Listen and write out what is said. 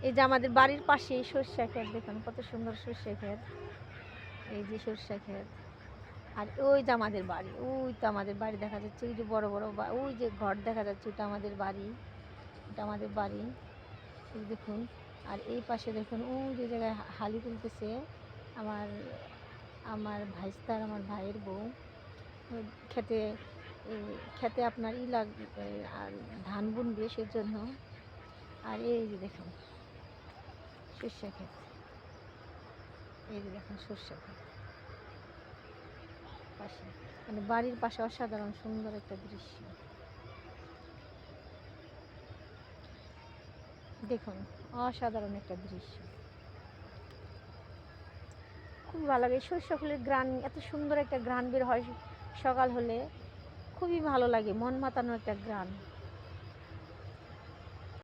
এই যে আমাদের বাড়ির পাশেই সরষা ক্ষেত, দেখুন কত সুন্দর সরষা ক্ষেত। এই যে সরষা ক্ষেত, আর ওই যে আমাদের বাড়ি, ওই তো আমাদের বাড়ি দেখা যাচ্ছে, ওই যে বড় বড় ওই যে ঘর দেখা যাচ্ছে, ওটা আমাদের বাড়ি, ওটা আমাদের বাড়ি। এই দেখুন, আর এই পাশে দেখুন ওই যে জায়গায় হালি তুলতেছে আমার আমার ভাইস্তার, আমার ভাইয়ের বউ। খেতে খেতে আপনার আর ধান বুনবে সেজন্য। আর এই যে দেখুন সর্ষে ক্ষেত, এই যে দেখুন সর্ষে ক্ষেত পাশে, মানে বাড়ির পাশে অসাধারণ সুন্দর একটা দৃশ্য। দেখুন অসাধারণ একটা দৃশ্য, খুবই ভালো লাগে। সর্ষে ফুলের ঘ্রাণ, এত সুন্দর একটা ঘ্রাণ বের হয় সকাল হলে, খুবই ভালো লাগে, মন মাতানো একটা ঘ্রাণ।